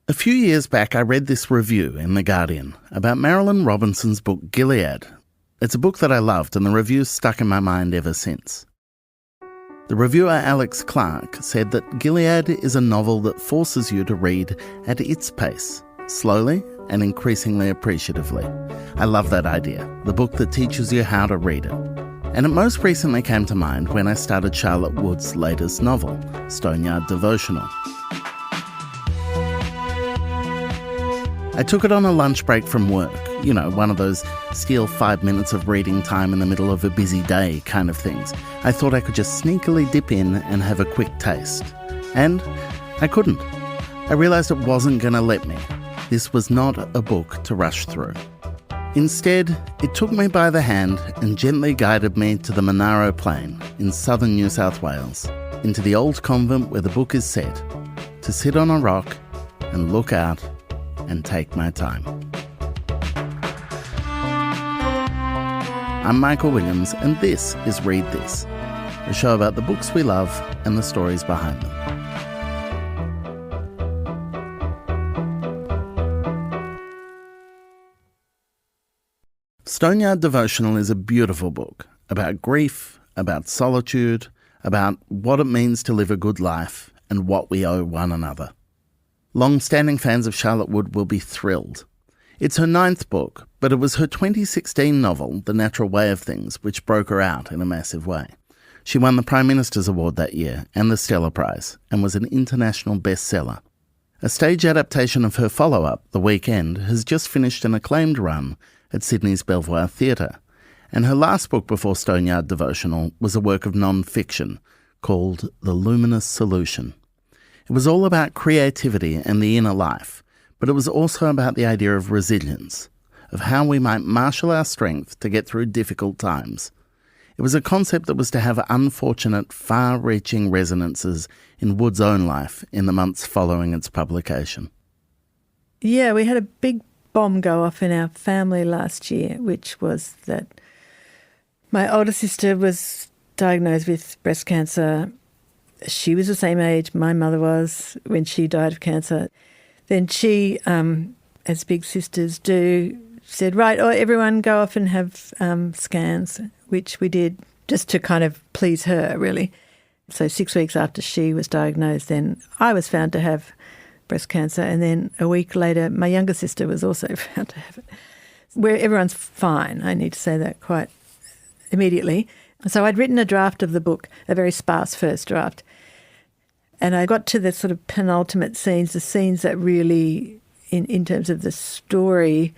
A few years back, I read this review in The Guardian about Marilynne Robinson's book Gilead. It's a book that I loved, and the review's stuck in my mind ever since. The reviewer Alex Clark said that Gilead is a novel that forces you to read at its pace, slowly and increasingly appreciatively. I love that idea, the book that teaches you how to read it. And it most recently came to mind when I started Charlotte Wood's latest novel, Yard Devotional. I took it on a lunch break from work, one of those steal 5 minutes of reading time in the middle of a busy day kind of things. I thought I could just sneakily dip in and have a quick taste. And I couldn't. I realised it wasn't going to let me. This was not a book to rush through. Instead, it took me by the hand and gently guided me to the Monaro Plain in southern New South Wales, into the old convent where the book is set, to sit on a rock and look out and take my time. I'm Michael Williams, and this is Read This, a show about the books we love and the stories behind them. Yard Devotional is a beautiful book about grief, about solitude, about what it means to live a good life and what we owe one another. Long-standing fans of Charlotte Wood will be thrilled. It's her 9th book, but it was her 2016 novel, The Natural Way of Things, which broke her out in a massive way. She won the Prime Minister's Award that year and the Stella Prize, and was an international bestseller. A stage adaptation of her follow-up, The Weekend, has just finished an acclaimed run at Sydney's Belvoir Theatre, and her last book before Yard Devotional was a work of non-fiction called The Luminous Solution. It was all about creativity and the inner life, but it was also about the idea of resilience, of how we might marshal our strength to get through difficult times. It was a concept that was to have unfortunate, far-reaching resonances in Wood's own life in the months following its publication. Yeah, we had a big bomb go off in our family last year, which was that my older sister was diagnosed with breast cancer. She was the same age my mother was when she died of cancer. Then she, as big sisters do, said, right, everyone go off and have scans, which we did just to kind of please her, really. So 6 weeks after she was diagnosed, then I was found to have breast cancer, and then a week later my younger sister was also found to have it. Where everyone's fine, I need to say that quite immediately. So I'd written a draft of the book, a very sparse first draft, and I got to the sort of penultimate scenes, the scenes that really, in terms of the story,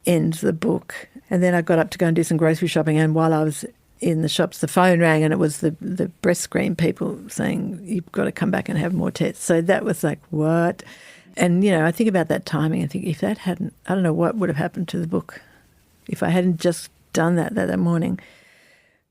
end the book. And then I got up to go and do some grocery shopping, and while I was in the shops, the phone rang, and it was the breast screen people saying, you've got to come back and have more tests. So that was like, what? And, I think about that timing. I think if that hadn't, I don't know what would have happened to the book if I hadn't just done that morning.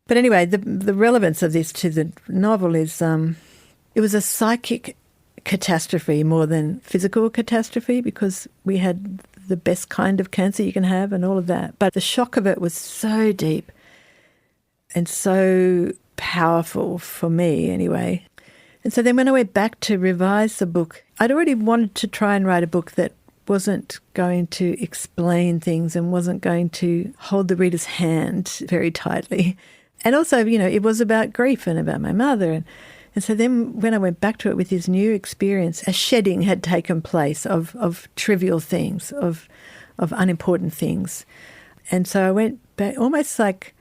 But anyway, the relevance of this to the novel is it was a psychic catastrophe more than physical catastrophe, because we had the best kind of cancer you can have and all of that. But the shock of it was so deep and so powerful for me anyway. And so then when I went back to revise the book, I'd already wanted to try and write a book that wasn't going to explain things and wasn't going to hold the reader's hand very tightly. And also, it was about grief and about my mother. And so then when I went back to it with this new experience, a shedding had taken place of trivial things, of unimportant things. And so I went back almost like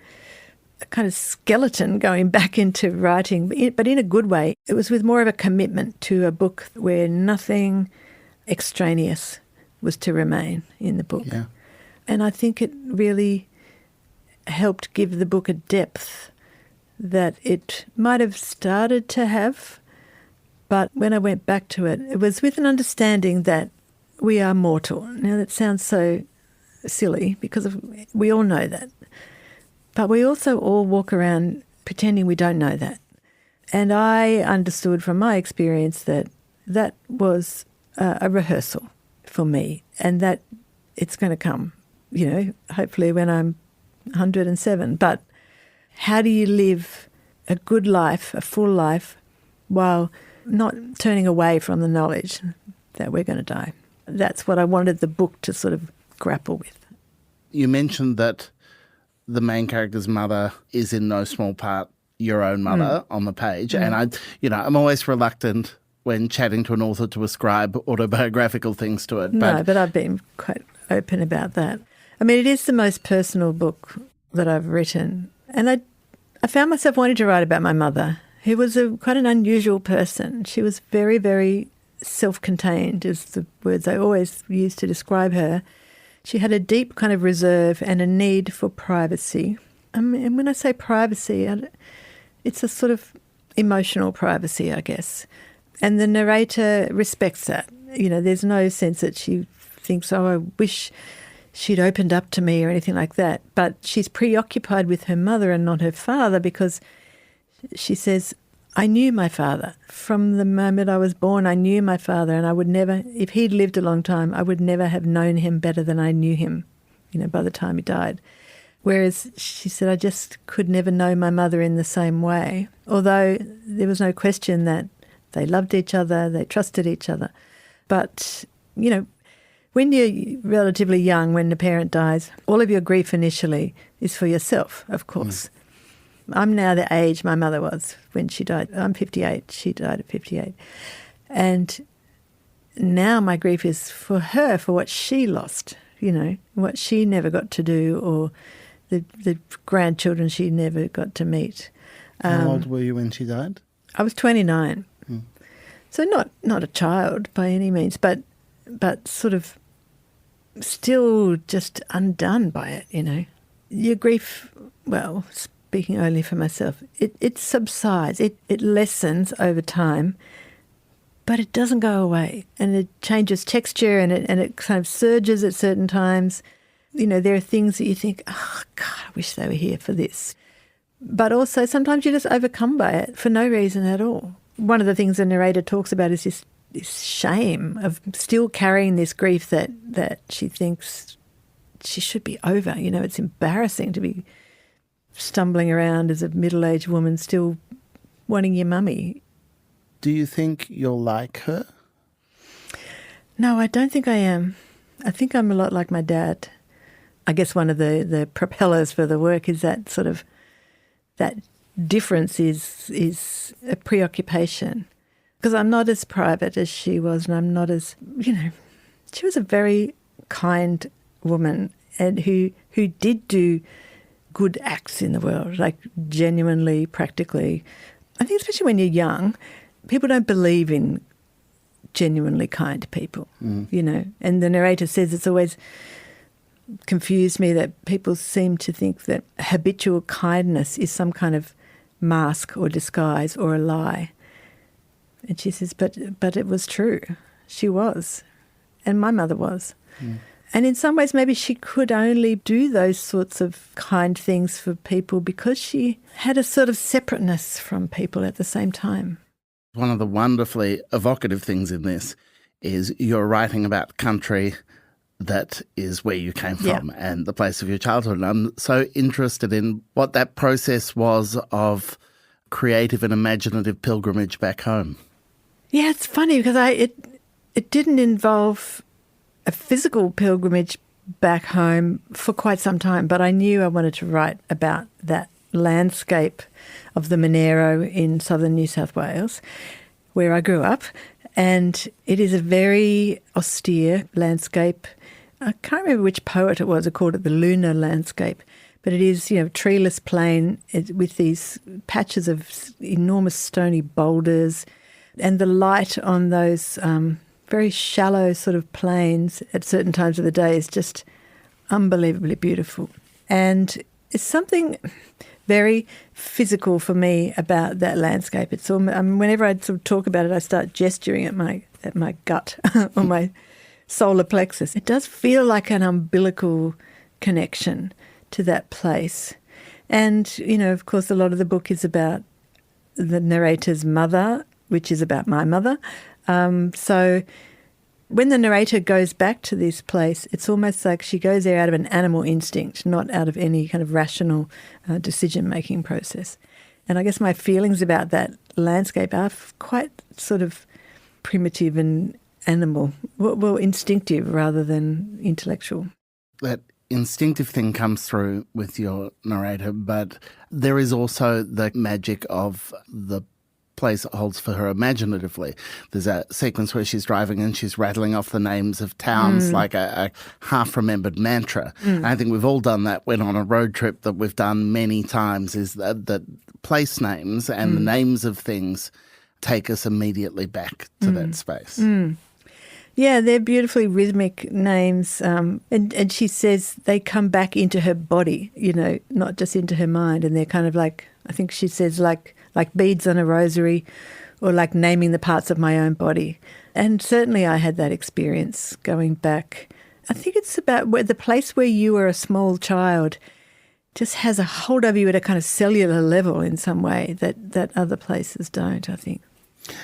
a kind of skeleton going back into writing, but in a good way. It was with more of a commitment to a book where nothing extraneous was to remain in the book. Yeah. And I think it really helped give the book a depth that it might have started to have. But when I went back to it, it was with an understanding that we are mortal. Now, that sounds so silly because we all know that. But we also all walk around pretending we don't know that. And I understood from my experience that that was a rehearsal for me, and that it's going to come, hopefully when I'm 107. But how do you live a good life, a full life, while not turning away from the knowledge that we're going to die. That's what I wanted the book to sort of grapple with. You mentioned that the main character's mother is in no small part your own mother on the page. And I'm always reluctant when chatting to an author to ascribe autobiographical things to it. No, but I've been quite open about that. I mean, it is the most personal book that I've written. And I found myself wanting to write about my mother, who was quite an unusual person. She was very, very self-contained, is the words I always use to describe her. She had a deep kind of reserve and a need for privacy. And when I say privacy, it's a sort of emotional privacy, I guess. And the narrator respects that. You know, there's no sense that she thinks, oh, I wish she'd opened up to me or anything like that. But she's preoccupied with her mother and not her father, because she says, I knew my father. From the moment I was born, I knew my father, and I would never, if he'd lived a long time, I would never have known him better than I knew him, by the time he died. Whereas she said, I just could never know my mother in the same way, although there was no question that they loved each other, they trusted each other. But, when you're relatively young, when the parent dies, all of your grief initially is for yourself, of course. I'm now the age my mother was when she died. I'm 58. She died at 58. And now my grief is for her, for what she lost, what she never got to do, or the grandchildren she never got to meet. How old were you when she died? I was 29. So not a child by any means, but sort of still just undone by it, Your grief, well, speaking only for myself, it subsides, it lessens over time, but it doesn't go away, and it changes texture, and it kind of surges at certain times. There are things that you think, oh, God, I wish they were here for this. But also sometimes you're just overcome by it for no reason at all. One of the things the narrator talks about is this shame of still carrying this grief that she thinks she should be over. It's embarrassing to be stumbling around as a middle-aged woman still wanting your mummy. Do you think you're like her? No, I don't think I am. I think I'm a lot like my dad. I guess one of the propellers for the work is that sort of, that difference is a preoccupation. Because I'm not as private as she was, and I'm not as, she was a very kind woman, and who did do good acts in the world, like genuinely, practically. I think especially when you're young, people don't believe in genuinely kind people, And the narrator says it's always confused me that people seem to think that habitual kindness is some kind of mask or disguise or a lie. And she says, but it was true. She was. And my mother was. And in some ways, maybe she could only do those sorts of kind things for people because she had a sort of separateness from people at the same time. One of the wonderfully evocative things in this is you're writing about country that is where you came from and the place of your childhood. And I'm so interested in what that process was of creative and imaginative pilgrimage back home. Yeah, it's funny because it didn't involve a physical pilgrimage back home for quite some time, but I knew I wanted to write about that landscape of the Monero in southern New South Wales, where I grew up. And it is a very austere landscape. I can't remember which poet it was who called it the lunar landscape, but it is, treeless plain with these patches of enormous stony boulders, and the light on those very shallow sort of plains at certain times of the day is just unbelievably beautiful. And it's something very physical for me about that landscape. It's whenever I sort of talk about it, I start gesturing at my gut or my solar plexus. It does feel like an umbilical connection to that place. And, of course, a lot of the book is about the narrator's mother, which is about my mother. So when the narrator goes back to this place, it's almost like she goes there out of an animal instinct, not out of any kind of rational decision-making process. And I guess my feelings about that landscape are quite sort of primitive and animal, well, instinctive rather than intellectual. That instinctive thing comes through with your narrator, but there is also the magic of the place it holds for her imaginatively. There's a sequence where she's driving and she's rattling off the names of towns like a half-remembered mantra. I think we've all done that when on a road trip that we've done many times, is that place names and the names of things take us immediately back to that space. Yeah, they're beautifully rhythmic names. And she says they come back into her body, not just into her mind. And they're kind of like, I think she says like beads on a rosary, or like naming the parts of my own body. And certainly I had that experience going back. I think it's about the place where you were a small child just has a hold over you at a kind of cellular level in some way that other places don't, I think.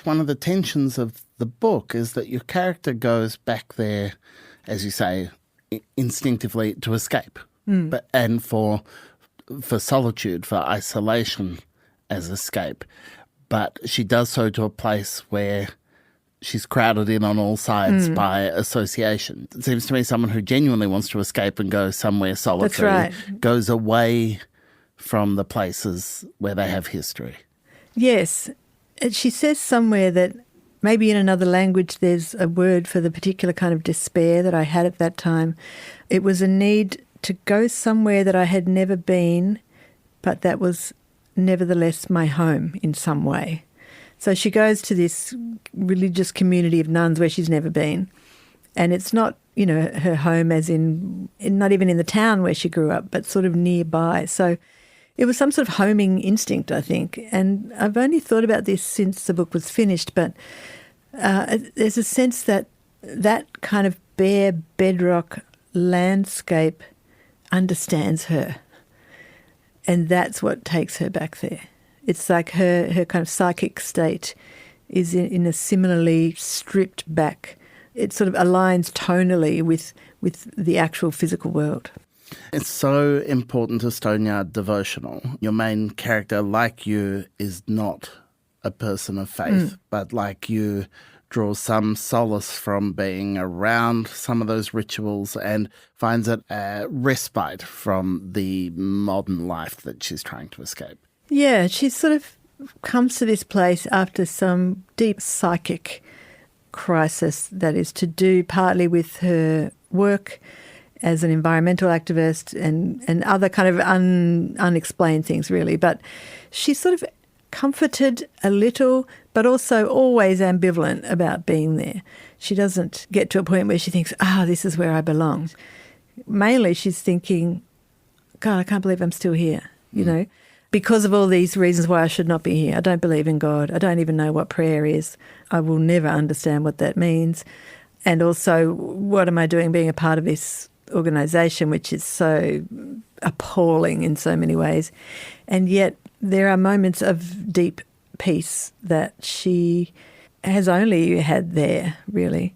One of the tensions of the book is that your character goes back there, as you say, instinctively to escape, and for solitude, for isolation as escape. But she does so to a place where she's crowded in on all sides by association. It seems to me someone who genuinely wants to escape and go somewhere solitary goes away from the places where they have history. Yes. She says somewhere that maybe in another language there's a word for the particular kind of despair that I had at that time. It was a need to go somewhere that I had never been, but that was nevertheless my home in some way. So she goes to this religious community of nuns where she's never been, and it's not, her home as in not even in the town where she grew up, but sort of nearby. So it was some sort of homing instinct, I think. And I've only thought about this since the book was finished, but there's a sense that kind of bare bedrock landscape understands her. And that's what takes her back there. It's like her kind of psychic state is in a similarly stripped back. It sort of aligns tonally with the actual physical world. It's so important to Yard Devotional. Your main character, like you, is not a person of faith, but like you, draws some solace from being around some of those rituals and finds it a respite from the modern life that she's trying to escape. Yeah, she sort of comes to this place after some deep psychic crisis that is to do partly with her work as an environmental activist and other kind of unexplained things, really. But she's sort of comforted a little, but also always ambivalent about being there. She doesn't get to a point where she thinks, this is where I belong. Mainly she's thinking, God, I can't believe I'm still here, because of all these reasons why I should not be here. I don't believe in God. I don't even know what prayer is. I will never understand what that means. And also, what am I doing being a part of this organisation, which is so appalling in so many ways? And yet there are moments of deep peace that she has only had there, really.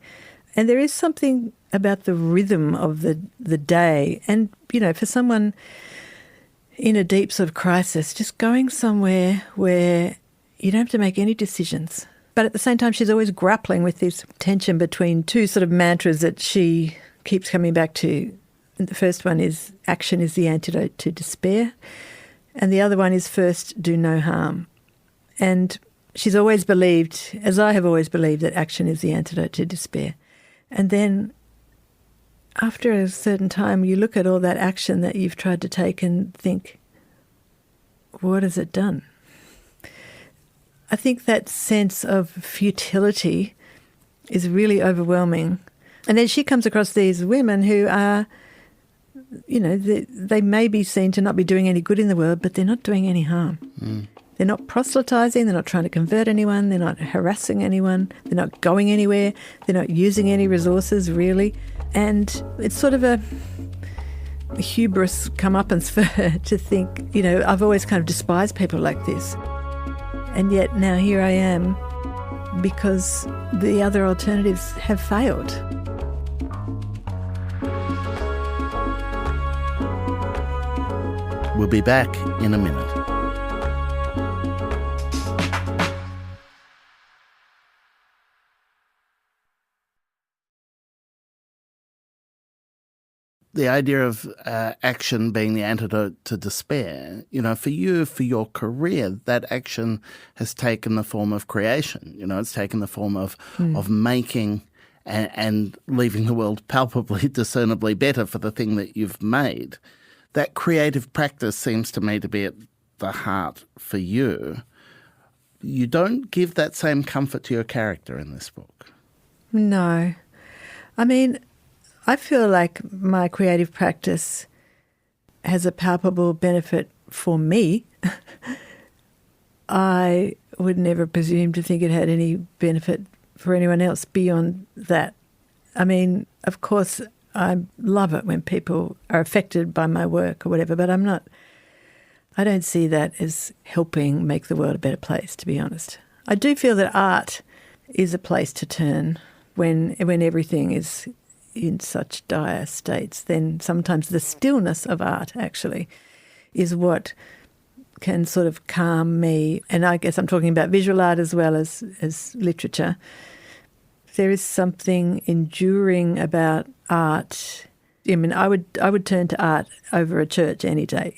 And there is something about the rhythm of the day. And, for someone in a deep sort of crisis, just going somewhere where you don't have to make any decisions. But at the same time, she's always grappling with this tension between two sort of mantras that she keeps coming back to. The first one is action is the antidote to despair. And the other one is first do no harm. And she's always believed, as I have always believed, that action is the antidote to despair. And then after a certain time, you look at all that action that you've tried to take and think, what has it done? I think that sense of futility is really overwhelming. And then she comes across these women who are, they may be seen to not be doing any good in the world, but they're not doing any harm. They're not proselytising, they're not trying to convert anyone, they're not harassing anyone, they're not going anywhere, they're not using any resources, really. And it's sort of a hubris comeuppance for her to think, I've always kind of despised people like this. And yet now here I am because the other alternatives have failed. We'll be back in a minute. the idea of action being the antidote to despair, for you, for your career, that action has taken the form of creation. It's taken the form of making and leaving the world palpably, discernibly better for the thing that you've made. That creative practice seems to me to be at the heart for you. You don't give that same comfort to your character in this book. No. I mean, I feel like my creative practice has a palpable benefit for me. I would never presume to think it had any benefit for anyone else beyond that. I mean, of course, I love it when people are affected by my work or whatever, but I don't see that as helping make the world a better place, to be honest. I do feel that art is a place to turn when everything is in such dire states. Then sometimes the stillness of art actually is what can sort of calm me. And I guess I'm talking about visual art as well as literature. There is something enduring about art. I mean, I would turn to art over a church any day.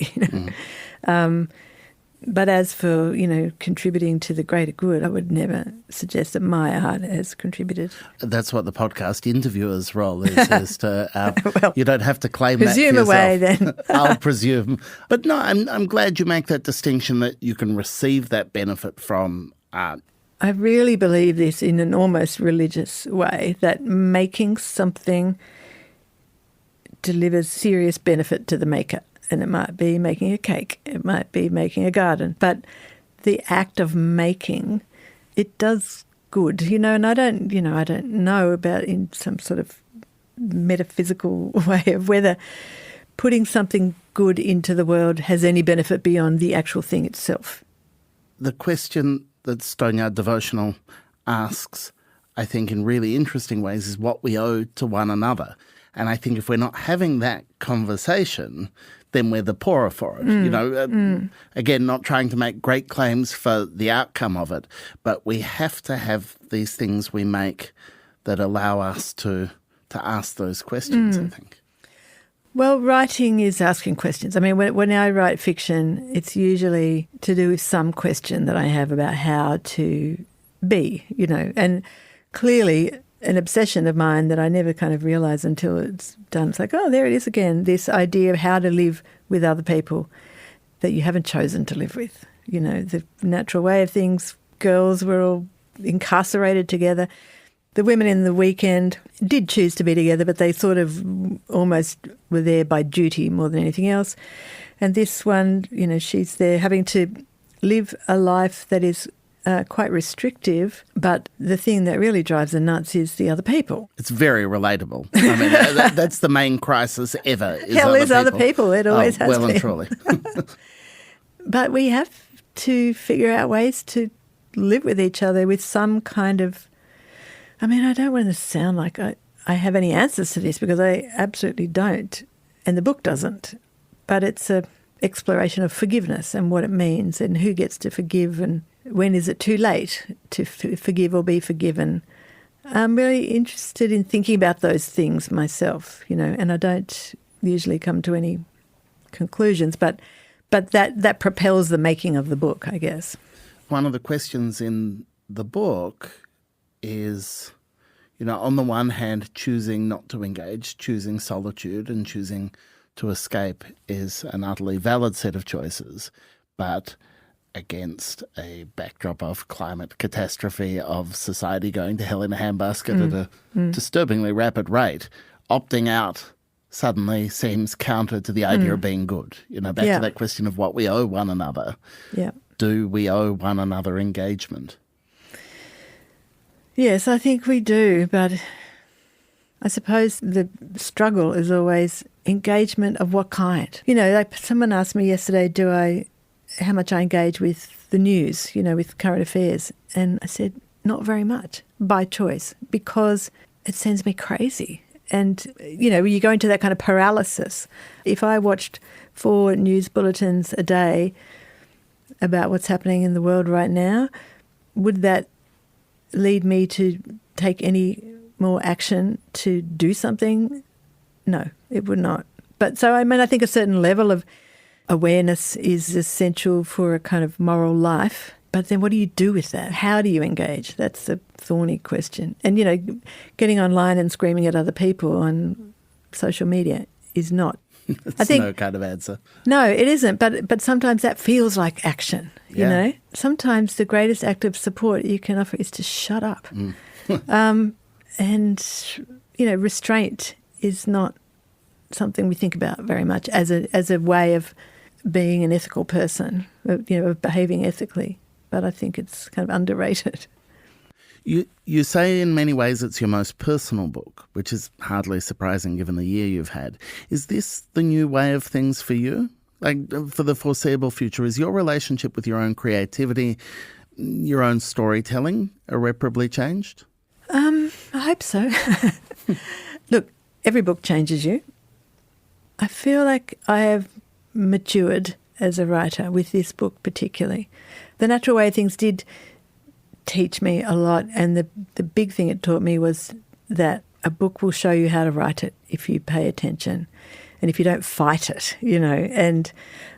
But as for, contributing to the greater good, I would never suggest that my art has contributed. That's what the podcast interviewer's role is to, well, you don't have to claim that for presume yourself. away then. I'll presume. But no, I'm glad you make that distinction that you can receive that benefit from art. I really believe this in an almost religious way, that making something delivers serious benefit to the maker. And it might be making a cake, it might be making a garden. But the act of making, it does good, and I don't know about in some sort of metaphysical way of whether putting something good into the world has any benefit beyond the actual thing itself. The question that Yard Devotional asks, I think in really interesting ways, is what we owe to one another. And I think if we're not having that conversation, then we're the poorer for it. Again, not trying to make great claims for the outcome of it, but we have to have these things we make that allow us to ask those questions, I think. Well, writing is asking questions. I mean, when I write fiction, it's usually to do with some question that I have about how to be, and clearly an obsession of mine that I never kind of realise until it's done. It's like, oh, there it is again, this idea of how to live with other people that you haven't chosen to live with. The natural way of things, girls were all incarcerated together. The women in the weekend did choose to be together, but they sort of almost were there by duty more than anything else. And this one, she's there having to live a life that is quite restrictive, but the thing that really drives her nuts is the other people. It's very relatable. I mean, that's the main crisis ever. There's other people. It always has well been. And truly. But we have to figure out ways to live with each other with some kind of... I mean, I don't want to sound like I have any answers to this, because I absolutely don't, and the book doesn't. But it's an exploration of forgiveness and what it means and who gets to forgive and when is it too late to forgive or be forgiven. I'm really interested in thinking about those things myself, and I don't usually come to any conclusions, but that propels the making of the book, I guess. One of the questions in the book is, on the one hand, choosing not to engage, choosing solitude and choosing to escape is an utterly valid set of choices, but against a backdrop of climate catastrophe, of society going to hell in a handbasket at a disturbingly rapid rate, opting out suddenly seems counter to the idea of being good. Back to that question of what we owe one another. Yeah. Do we owe one another engagement? Yes, I think we do, but I suppose the struggle is always engagement of what kind. Like someone asked me yesterday, how much I engage with the news, with current affairs. And I said, not very much, by choice, because it sends me crazy. And, you go into that kind of paralysis. If I watched 4 news bulletins a day about what's happening in the world right now, would that lead me to take any more action to do something No, it would not. But so, I think a certain level of awareness is essential for a kind of moral life. But then what do you do with that? How do you engage? That's the thorny question. And, getting online and screaming at other people on social media is not. It's no kind of answer. No, it isn't. But sometimes that feels like action, you know? Sometimes the greatest act of support you can offer is to shut up. And, restraint is not something we think about very much as a way of being an ethical person, of behaving ethically. But I think it's kind of underrated. You say in many ways it's your most personal book, which is hardly surprising given the year you've had. Is this the new way of things for you? Like, for the foreseeable future, is your relationship with your own creativity, your own storytelling irreparably changed? I hope so. Look, every book changes you. I feel like I have matured as a writer with this book particularly. The Natural Way of Things did teach me a lot, and the big thing it taught me was that a book will show you how to write it if you pay attention and if you don't fight it, And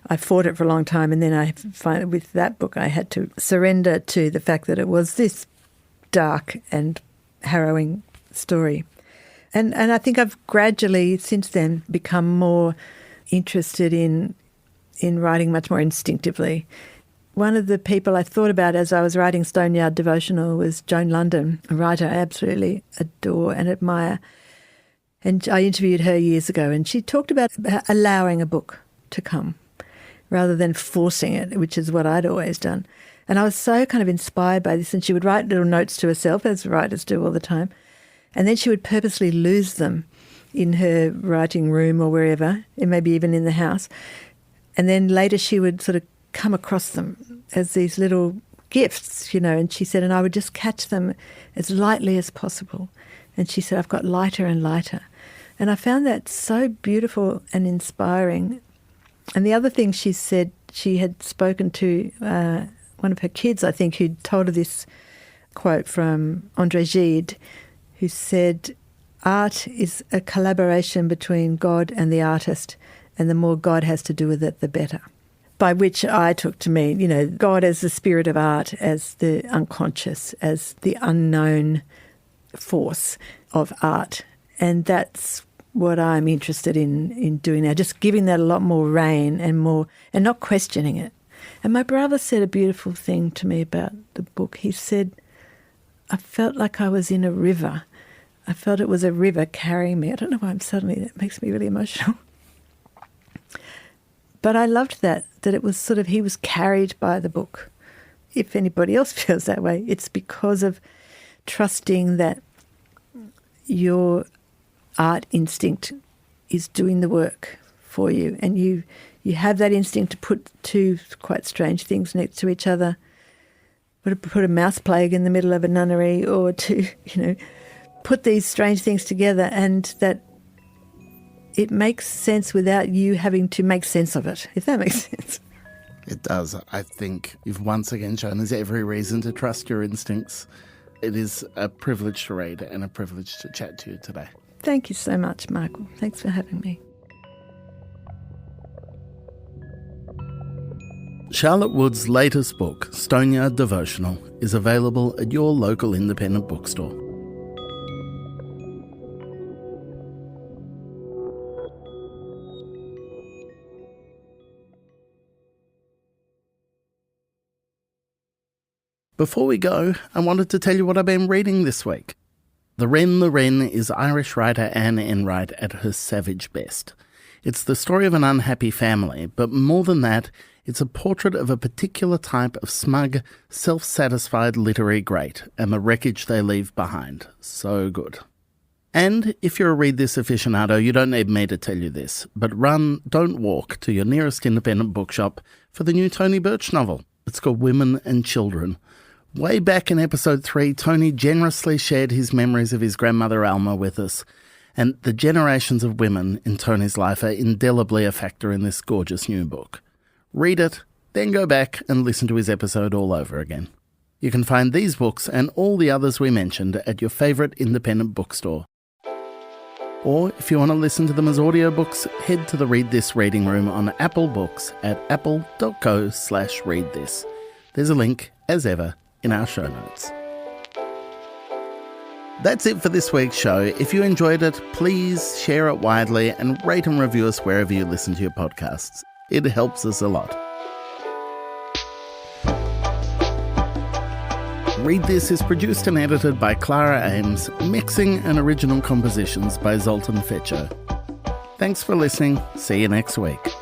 I fought it for a long time, and then I find with that book I had to surrender to the fact that it was this dark and harrowing story. And I think I've gradually since then become more interested in writing much more instinctively. One of the people I thought about as I was writing Yard Devotional was Joan, a writer I absolutely adore and admire. And I interviewed her years ago, and she talked about allowing a book to come rather than forcing it, which is what I'd always done. And I was so kind of inspired by this, and she would write little notes to herself, as writers do all the time, and then she would purposely lose them in her writing room or wherever, and maybe even in the house. And then later she would sort of come across them as these little gifts, and she said, and I would just catch them as lightly as possible. And she said, I've got lighter and lighter. And I found that so beautiful and inspiring. And the other thing she said, she had spoken to one of her kids, I think, who'd told her this quote from André Gide, who said, art is a collaboration between God and the artist, and the more God has to do with it, the better. By which I took to mean, God as the spirit of art, as the unconscious, as the unknown force of art. And that's what I'm interested in doing now, just giving that a lot more rein and not questioning it. And my brother said a beautiful thing to me about the book. He said, I felt like I was in a river. I felt it was a river carrying me. I don't know why that makes me really emotional. But I loved that it was sort of, he was carried by the book. If anybody else feels that way, it's because of trusting that your art instinct is doing the work for you, and you have that instinct to put two quite strange things next to each other, or to put a mouse plague in the middle of a nunnery, or to, put these strange things together, and that it makes sense without you having to make sense of it, if that makes sense. It does. I think you've once again shown us every reason to trust your instincts. It is a privilege to read and a privilege to chat to you today. Thank you so much, Michael. Thanks for having me. Charlotte Wood's latest book, Yard Devotional, is available at your local independent bookstore. Before we go, I wanted to tell you what I've been reading this week. The Wren is Irish writer Anne Enright at her savage best. It's the story of an unhappy family, but more than that, it's a portrait of a particular type of smug, self-satisfied literary great and the wreckage they leave behind. So good. And if you're a Read This aficionado, you don't need me to tell you this, but don't walk to your nearest independent bookshop for the new Tony Birch novel. It's called Women and Children. Way back in episode 3, Tony generously shared his memories of his grandmother Alma with us, and the generations of women in Tony's life are indelibly a factor in this gorgeous new book. Read it, then go back and listen to his episode all over again. You can find these books and all the others we mentioned at your favourite independent bookstore. Or if you want to listen to them as audiobooks, head to the Read This reading room on Apple Books at apple.co/readthis. There's a link, as ever, in our show notes. That's it for this week's show. If you enjoyed it, please share it widely and rate and review us wherever you listen to your podcasts. It helps us a lot. Read This is produced and edited by Clara Ames, mixing and original compositions by Zoltan Fetcher. Thanks for listening. See you next week.